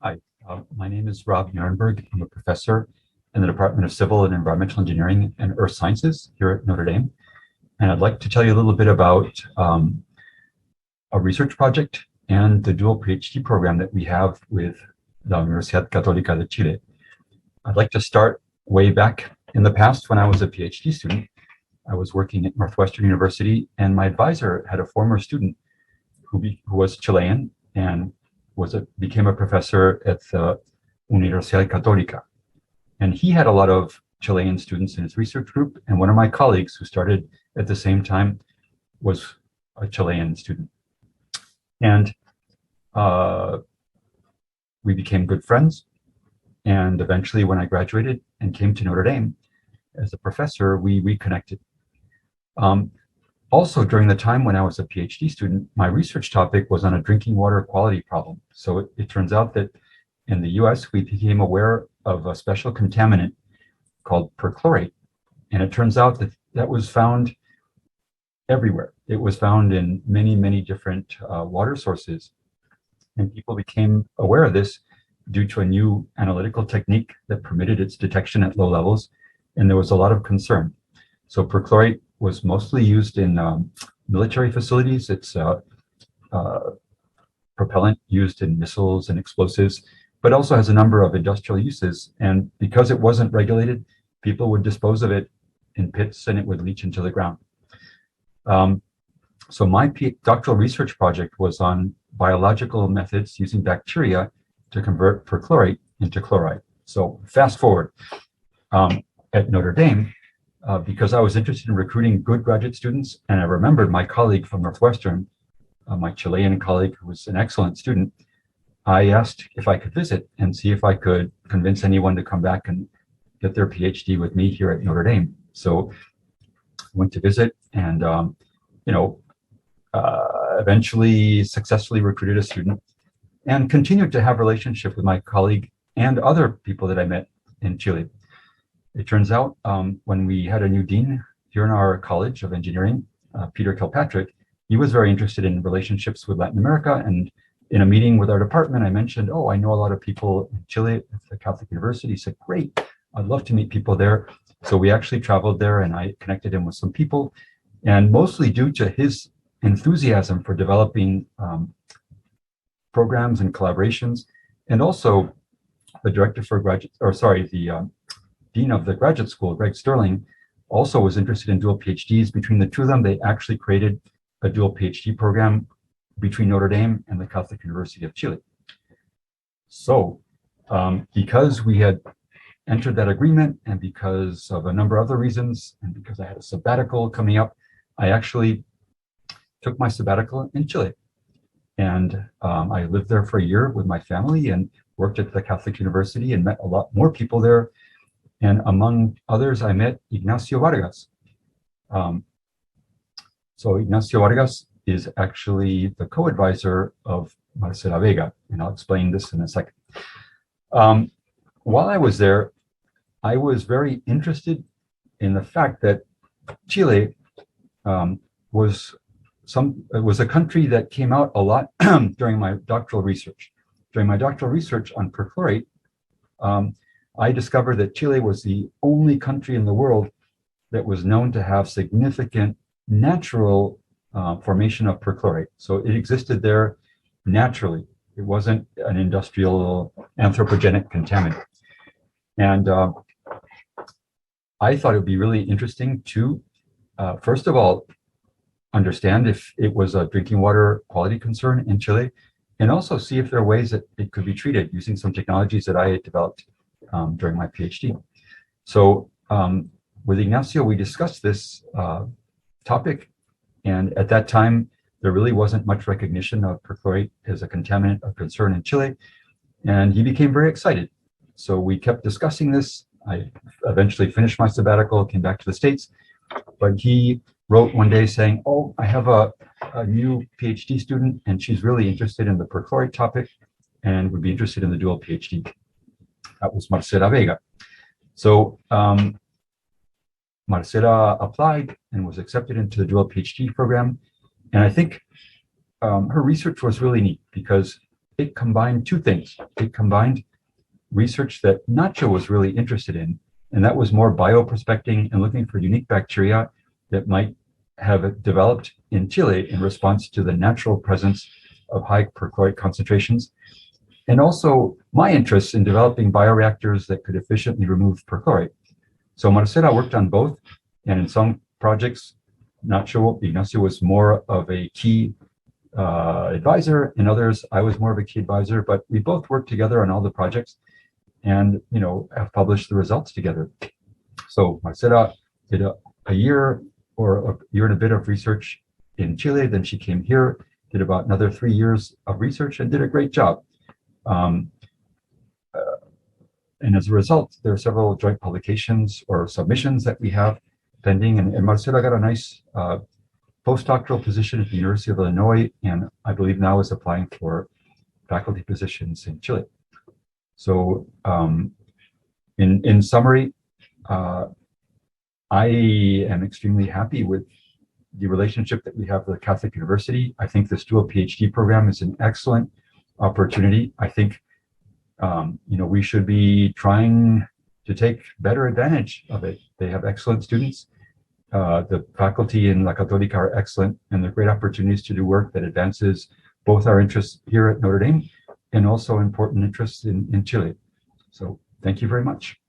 Hi, my name is Rob Nerenberg. I'm a professor in the Department of Civil and Environmental Engineering and Earth Sciences here at Notre Dame. And I'd like to tell you a little bit about a research project and the dual PhD program that we have with the Universidad Católica de Chile. I'd like to start way back in the past when I was a PhD student. I was working at Northwestern University, and my advisor had a former student who was Chilean and became a professor at the Universidad Católica. And he had a lot of Chilean students in his research group, and one of my colleagues who started at the same time was a Chilean student. And we became good friends, and eventually when I graduated and came to Notre Dame as a professor, we reconnected. Also, during the time when I was a PhD student, my research topic was on a drinking water quality problem. So it turns out that in the US, we became aware of a special contaminant called perchlorate. And it turns out that that was found everywhere. It was found in many, many different water sources. And people became aware of this due to a new analytical technique that permitted its detection at low levels. And there was a lot of concern. So perchlorate was mostly used in military facilities. It's propellant used in missiles and explosives, but also has a number of industrial uses. And because it wasn't regulated, people would dispose of it in pits and it would leach into the ground. So my doctoral research project was on biological methods using bacteria to convert perchlorate into chloride. So fast forward, at Notre Dame, because I was interested in recruiting good graduate students, and I remembered my colleague from Northwestern, my Chilean colleague who was an excellent student, I asked if I could visit and see if I could convince anyone to come back and get their PhD with me here at Notre Dame. So I went to visit and, eventually successfully recruited a student and continued to have a relationship with my colleague and other people that I met in Chile. It turns out when we had a new dean here in our College of Engineering, Peter Kilpatrick, he was very interested in relationships with Latin America. And in a meeting with our department, I mentioned, oh, I know a lot of people in Chile at the Catholic University. He said, great, I'd love to meet people there. So we actually traveled there and I connected him with some people. And mostly due to his enthusiasm for developing programs and collaborations, and also the director for the dean of the graduate school, Greg Sterling, also was interested in dual PhDs. Between the two of them, they actually created a dual PhD program between Notre Dame and the Catholic University of Chile. So because we had entered that agreement and because of a number of other reasons, and because I had a sabbatical coming up, I actually took my sabbatical in Chile. And I lived there for a year with my family and worked at the Catholic University and met a lot more people there. And among others, I met Ignacio Vargas. So Ignacio Vargas is actually the co-advisor of Marcela Vega, and I'll explain this in a second. While I was there, I was very interested in the fact that Chile was a country that came out a lot during my doctoral research. During my doctoral research on perchlorate, I discovered that Chile was the only country in the world that was known to have significant natural formation of perchlorate. So it existed there naturally. It wasn't an industrial anthropogenic contaminant. And I thought it would be really interesting to, first of all, understand if it was a drinking water quality concern in Chile, and also see if there are ways that it could be treated using some technologies that I had developed during my PhD. So with Ignacio, we discussed this topic, and at that time, there really wasn't much recognition of perchlorate as a contaminant of concern in Chile, and he became very excited. So we kept discussing this. I eventually finished my sabbatical, came back to the States, but he wrote one day saying, oh, I have a new PhD student, and she's really interested in the perchlorate topic and would be interested in the dual PhD. That was Marcela Vega. So Marcela applied and was accepted into the dual PhD program. And I think her research was really neat because it combined two things. It combined research that Nacho was really interested in, and that was more bioprospecting and looking for unique bacteria that might have developed in Chile in response to the natural presence of high perchlorate concentrations. And also my interest in developing bioreactors that could efficiently remove perchlorate. So Marcela worked on both, and in some projects, Ignacio was more of a key advisor. In others, I was more of a key advisor, but we both worked together on all the projects and, have published the results together. So Marcela did a year or a year and a bit of research in Chile. Then she came here, did about another 3 years of research and did a great job. And as a result, there are several joint publications or submissions that we have pending. And Marcela got a nice postdoctoral position at the University of Illinois, and I believe now is applying for faculty positions in Chile. So in summary, I am extremely happy with the relationship that we have with the Catholic University. I think this dual PhD program is an excellent opportunity. I think we should be trying to take better advantage of it. They have excellent students. The faculty in La Católica are excellent, and they're great opportunities to do work that advances both our interests here at Notre Dame and also important interests in Chile. So thank you very much.